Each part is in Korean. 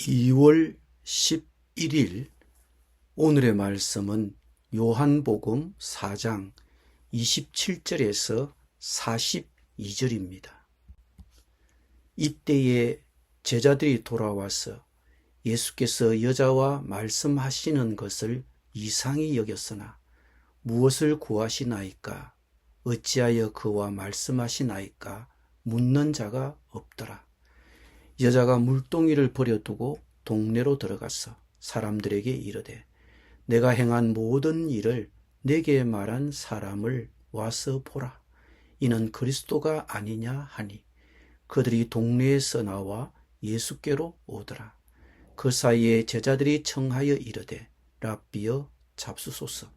2월 11일 오늘의 말씀은 요한복음 4장 27절에서 42절입니다. 이때에 제자들이 돌아와서 예수께서 여자와 말씀하시는 것을 이상히 여겼으나 무엇을 구하시나이까? 어찌하여 그와 말씀하시나이까? 묻는 자가 없더라. 여자가 물동이를 버려두고 동네로 들어가서 사람들에게 이르되 내가 행한 모든 일을 내게 말한 사람을 와서 보라. 이는 그리스도가 아니냐 하니 그들이 동네에서 나와 예수께로 오더라. 그 사이에 제자들이 청하여 이르되 랍비여 잡수소서.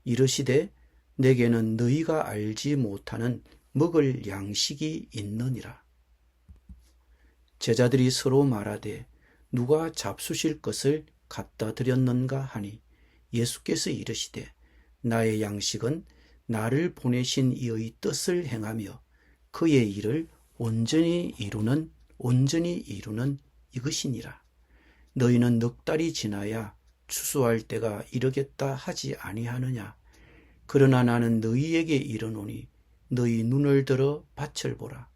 이르시되 내게는 너희가 알지 못하는 먹을 양식이 있느니라. 제자들이 서로 말하되 누가 잡수실 것을 갖다 드렸는가 하니 예수께서 이르시되 나의 양식은 나를 보내신 이의 뜻을 행하며 그의 일을 온전히 이루는 이것이니라. 너희는 넉 달이 지나야 추수할 때가 이르겠다 하지 아니하느냐. 그러나 나는 너희에게 이르노니 너희 눈을 들어 밭을 보라.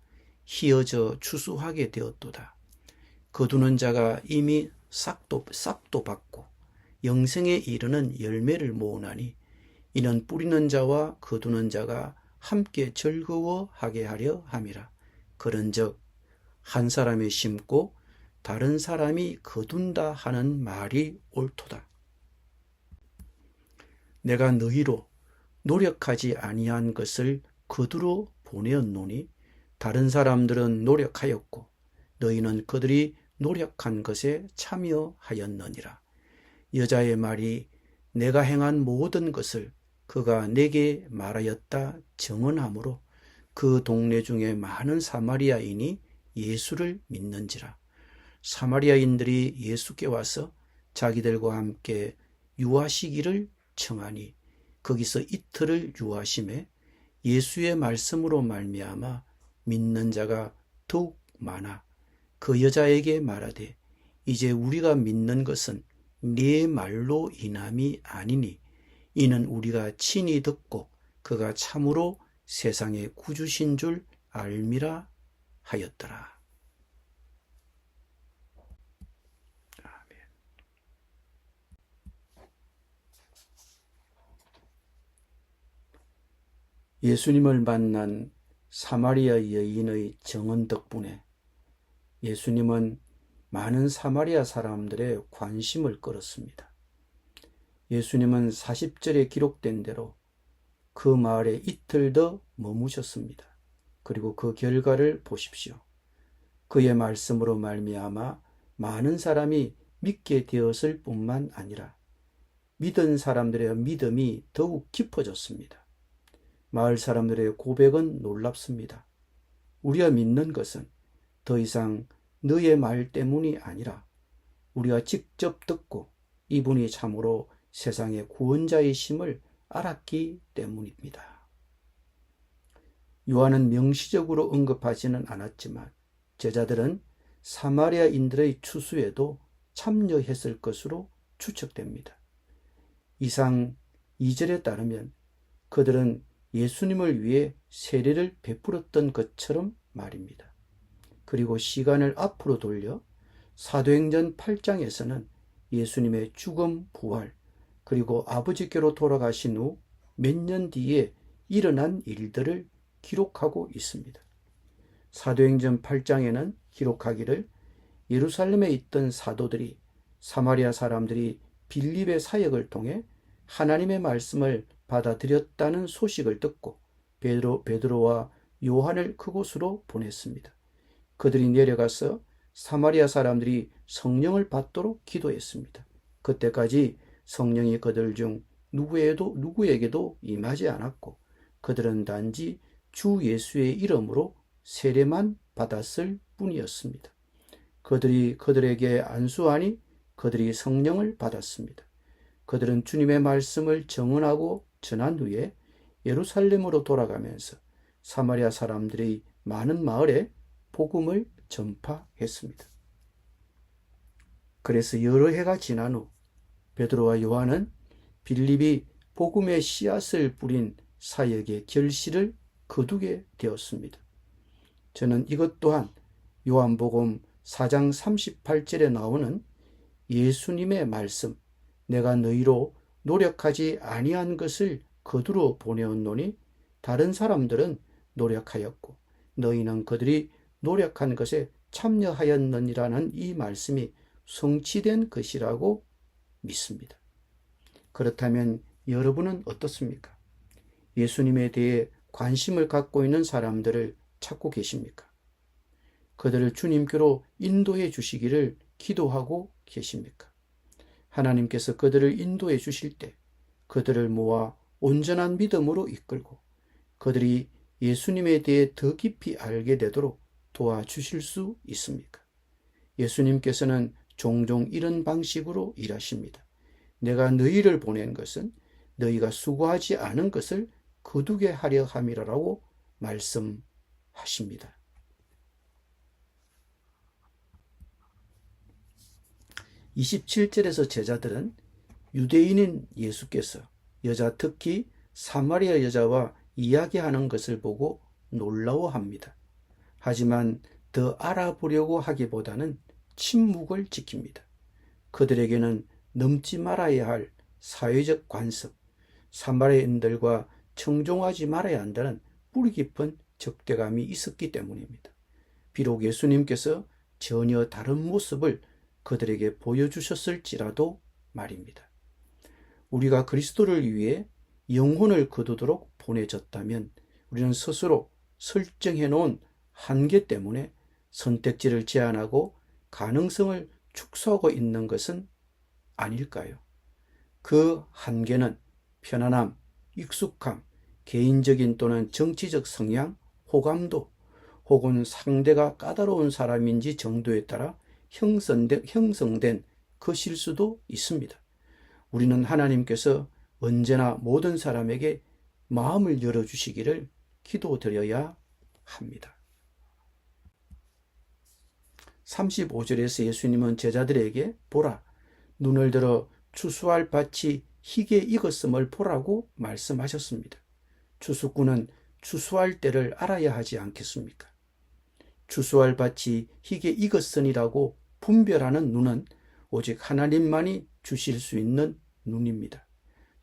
희어져 추수하게 되었도다. 거두는 자가 이미 싹도 받고 영생에 이르는 열매를 모으나니 이는 뿌리는 자와 거두는 자가 함께 즐거워하게 하려 함이라. 그런즉 한 사람이 심고 다른 사람이 거둔다 하는 말이 옳도다. 내가 너희로 노력하지 아니한 것을 거두러 보내었노니 다른 사람들은 노력하였고 너희는 그들이 노력한 것에 참여하였느니라. 여자의 말이 내가 행한 모든 것을 그가 내게 말하였다 증언하므로 그 동네 중에 많은 사마리아인이 예수를 믿는지라. 사마리아인들이 예수께 와서 자기들과 함께 유하시기를 청하니 거기서 이틀을 유하심에 예수의 말씀으로 말미암아 믿는 자가 더욱 많아 그 여자에게 말하되 이제 우리가 믿는 것은 네 말로 인함이 아니니 이는 우리가 친히 듣고 그가 참으로 세상의 구주신 줄 알미라 하였더라. 아멘. 예수님을 만난 사마리아 여인의 정언 덕분에 예수님은 많은 사마리아 사람들의 관심을 끌었습니다. 예수님은 40절에 기록된 대로 그 마을에 이틀 더 머무셨습니다. 그리고 그 결과를 보십시오. 그의 말씀으로 말미암아 많은 사람이 믿게 되었을 뿐만 아니라 믿은 사람들의 믿음이 더욱 깊어졌습니다. 마을 사람들의 고백은 놀랍습니다. 우리가 믿는 것은 더 이상 너의 말 때문이 아니라 우리가 직접 듣고 이분이 참으로 세상의 구원자이심을 알았기 때문입니다. 요한은 명시적으로 언급하지는 않았지만 제자들은 사마리아인들의 추수에도 참여했을 것으로 추측됩니다. 이상 2절에 따르면 그들은 예수님을 위해 세례를 베풀었던 것처럼 말입니다. 그리고 시간을 앞으로 돌려 사도행전 8장에서는 예수님의 죽음, 부활, 그리고 아버지께로 돌아가신 후 몇 년 뒤에 일어난 일들을 기록하고 있습니다. 사도행전 8장에는 기록하기를 예루살렘에 있던 사도들이 사마리아 사람들이 빌립의 사역을 통해 하나님의 말씀을 받아들였다는 소식을 듣고 베드로와 요한을 그곳으로 보냈습니다. 그들이 내려가서 사마리아 사람들이 성령을 받도록 기도했습니다. 그때까지 성령이 그들 중 누구에게도 임하지 않았고 그들은 단지 주 예수의 이름으로 세례만 받았을 뿐이었습니다. 그들이 그들에게 안수하니 그들이 성령을 받았습니다. 그들은 주님의 말씀을 증언하고 전한 후에 예루살렘으로 돌아가면서 사마리아 사람들의 많은 마을에 복음을 전파했습니다. 그래서 여러 해가 지난 후 베드로와 요한은 빌립이 복음의 씨앗을 뿌린 사역의 결실을 거두게 되었습니다. 저는 이것 또한 요한복음 4장 38절에 나오는 예수님의 말씀, 내가 너희로 노력하지 아니한 것을 거두러 보내었노니 다른 사람들은 노력하였고 너희는 그들이 노력한 것에 참여하였느니라는 이 말씀이 성취된 것이라고 믿습니다. 그렇다면 여러분은 어떻습니까? 예수님에 대해 관심을 갖고 있는 사람들을 찾고 계십니까? 그들을 주님께로 인도해 주시기를 기도하고 계십니까? 하나님께서 그들을 인도해 주실 때 그들을 모아 온전한 믿음으로 이끌고 그들이 예수님에 대해 더 깊이 알게 되도록 도와주실 수 있습니까? 예수님께서는 종종 이런 방식으로 일하십니다. 내가 너희를 보낸 것은 너희가 수고하지 않은 것을 거두게 하려 함이라고 말씀하십니다. 27절에서 제자들은 유대인인 예수께서 여자, 특히 사마리아 여자와 이야기하는 것을 보고 놀라워합니다. 하지만 더 알아보려고 하기보다는 침묵을 지킵니다. 그들에게는 넘지 말아야 할 사회적 관습, 사마리아인들과 청종하지 말아야 한다는 뿌리 깊은 적대감이 있었기 때문입니다. 비록 예수님께서 전혀 다른 모습을 그들에게 보여주셨을지라도 말입니다. 우리가 그리스도를 위해 영혼을 거두도록 보내졌다면 우리는 스스로 설정해 놓은 한계 때문에 선택지를 제한하고 가능성을 축소하고 있는 것은 아닐까요? 그 한계는 편안함, 익숙함, 개인적인 또는 정치적 성향, 호감도 혹은 상대가 까다로운 사람인지 정도에 따라 형성된 것일 수도 있습니다. 우리는 하나님께서 언제나 모든 사람에게 마음을 열어주시기를 기도드려야 합니다. 35절에서 예수님은 제자들에게 보라, 눈을 들어 추수할 밭이 희게 익었음을 보라고 말씀하셨습니다. 추수꾼은 추수할 때를 알아야 하지 않겠습니까? 추수할 밭이 희게 익었으니라고 분별하는 눈은 오직 하나님만이 주실 수 있는 눈입니다.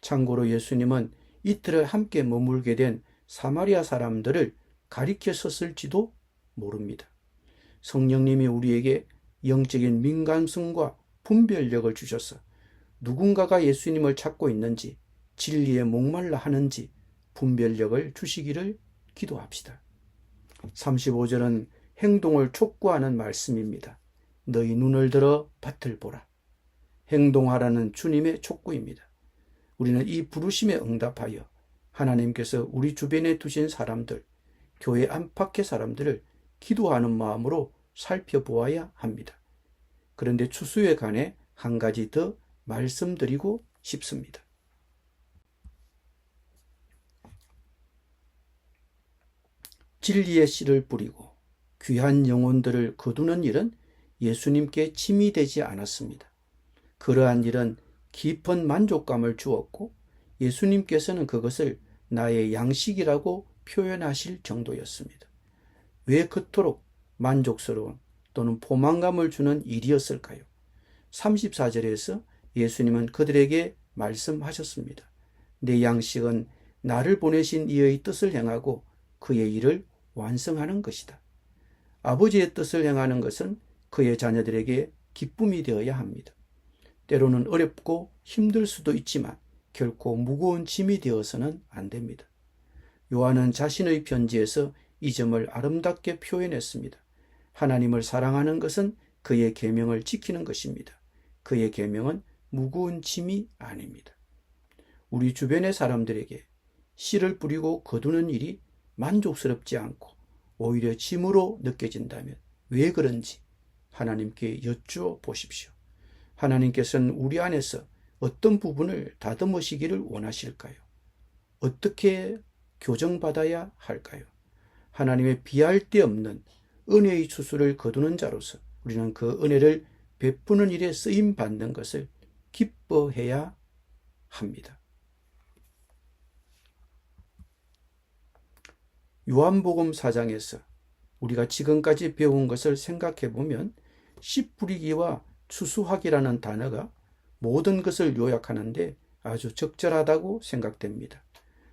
참고로 예수님은 이틀을 함께 머물게 된 사마리아 사람들을 가리켰었을지도 모릅니다. 성령님이 우리에게 영적인 민감성과 분별력을 주셔서 누군가가 예수님을 찾고 있는지, 진리에 목말라 하는지 분별력을 주시기를 기도합시다. 35절은 행동을 촉구하는 말씀입니다. 너희 눈을 들어 밭을 보라. 행동하라는 주님의 촉구입니다. 우리는 이 부르심에 응답하여 하나님께서 우리 주변에 두신 사람들, 교회 안팎의 사람들을 기도하는 마음으로 살펴보아야 합니다. 그런데 추수에 관해 한 가지 더 말씀드리고 싶습니다. 진리의 씨를 뿌리고 귀한 영혼들을 거두는 일은 예수님께 침이 되지 않았습니다. 그러한 일은 깊은 만족감을 주었고 예수님께서는 그것을 나의 양식이라고 표현하실 정도였습니다. 왜 그토록 만족스러운 또는 포만감을 주는 일이었을까요? 34절에서 예수님은 그들에게 말씀하셨습니다. 내 양식은 나를 보내신 이의 뜻을 행하고 그의 일을 완성하는 것이다. 아버지의 뜻을 행하는 것은 그의 자녀들에게 기쁨이 되어야 합니다. 때로는 어렵고 힘들 수도 있지만 결코 무거운 짐이 되어서는 안 됩니다. 요한은 자신의 편지에서 이 점을 아름답게 표현했습니다. 하나님을 사랑하는 것은 그의 계명을 지키는 것입니다. 그의 계명은 무거운 짐이 아닙니다. 우리 주변의 사람들에게 씨를 뿌리고 거두는 일이 만족스럽지 않고 오히려 짐으로 느껴진다면 왜 그런지 하나님께 여쭈어 보십시오. 하나님께서는 우리 안에서 어떤 부분을 다듬으시기를 원하실까요? 어떻게 교정받아야 할까요? 하나님의 비할 데 없는 은혜의 추수를 거두는 자로서 우리는 그 은혜를 베푸는 일에 쓰임 받는 것을 기뻐해야 합니다. 요한복음 4장에서 우리가 지금까지 배운 것을 생각해 보면 씨 뿌리기와 추수하기라는 단어가 모든 것을 요약하는데 아주 적절하다고 생각됩니다.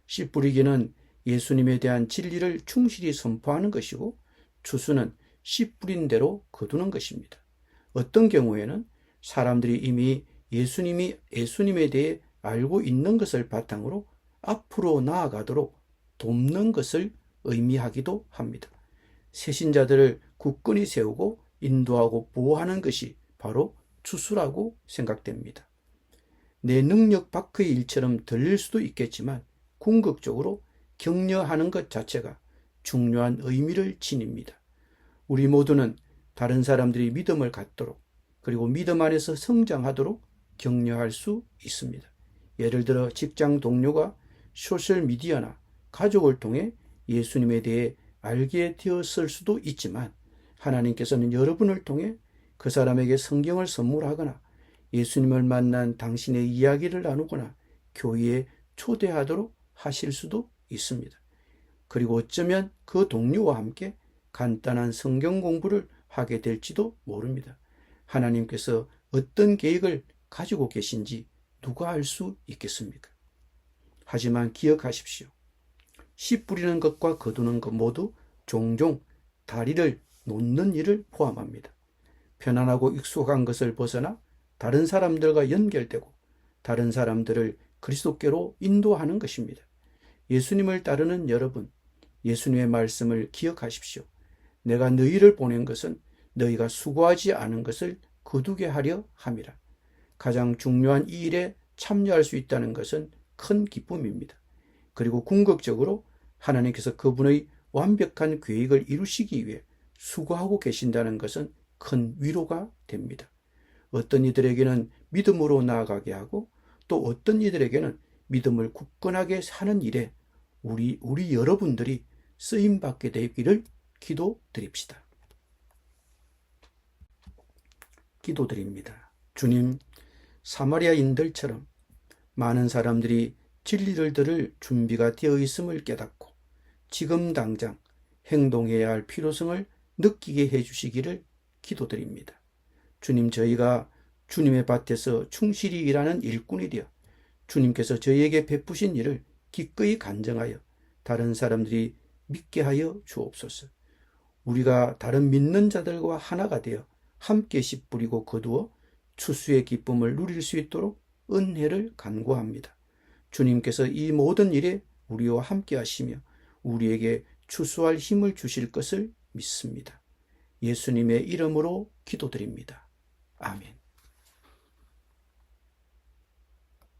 씨 뿌리기는 예수님에 대한 진리를 충실히 선포하는 것이고, 추수는 씨 뿌린 대로 거두는 것입니다. 어떤 경우에는 사람들이 이미 예수님에 대해 알고 있는 것을 바탕으로 앞으로 나아가도록 돕는 것을 의미하기도 합니다. 새신자들을 굳건히 세우고 인도하고 보호하는 것이 바로 추수라고 생각됩니다. 내 능력 밖의 일처럼 들릴 수도 있겠지만 궁극적으로 격려하는 것 자체가 중요한 의미를 지닙니다. 우리 모두는 다른 사람들이 믿음을 갖도록, 그리고 믿음 안에서 성장하도록 격려할 수 있습니다. 예를 들어 직장 동료가 소셜미디어나 가족을 통해 예수님에 대해 알게 되었을 수도 있지만, 하나님께서는 여러분을 통해 그 사람에게 성경을 선물하거나 예수님을 만난 당신의 이야기를 나누거나 교회에 초대하도록 하실 수도 있습니다. 그리고 어쩌면 그 동료와 함께 간단한 성경 공부를 하게 될지도 모릅니다. 하나님께서 어떤 계획을 가지고 계신지 누가 알 수 있겠습니까? 하지만 기억하십시오. 씨 뿌리는 것과 거두는 것 모두 종종 다리를 놓는 일을 포함합니다. 편안하고 익숙한 것을 벗어나 다른 사람들과 연결되고 다른 사람들을 그리스도께로 인도하는 것입니다. 예수님을 따르는 여러분, 예수님의 말씀을 기억하십시오. 내가 너희를 보낸 것은 너희가 수고하지 않은 것을 거두게 하려 함이라. 가장 중요한 이 일에 참여할 수 있다는 것은 큰 기쁨입니다. 그리고 궁극적으로 하나님께서 그분의 완벽한 계획을 이루시기 위해 수고하고 계신다는 것은 큰 위로가 됩니다. 어떤 이들에게는 믿음으로 나아가게 하고, 또 어떤 이들에게는 믿음을 굳건하게 사는 일에 우리 여러분들이 쓰임받게 되기를 기도드립시다. 기도드립니다. 주님, 사마리아인들처럼 많은 사람들이 진리를 들을 준비가 되어 있음을 깨닫고 지금 당장 행동해야 할 필요성을 느끼게 해주시기를 기도드립니다. 주님, 저희가 주님의 밭에서 충실히 일하는 일꾼이 되어 주님께서 저희에게 베푸신 일을 기꺼이 간증하여 다른 사람들이 믿게 하여 주옵소서. 우리가 다른 믿는 자들과 하나가 되어 함께 씨 뿌리고 거두어 추수의 기쁨을 누릴 수 있도록 은혜를 간구합니다. 주님께서 이 모든 일에 우리와 함께 하시며 우리에게 추수할 힘을 주실 것을 믿습니다. 예수님의 이름으로 기도드립니다. 아멘.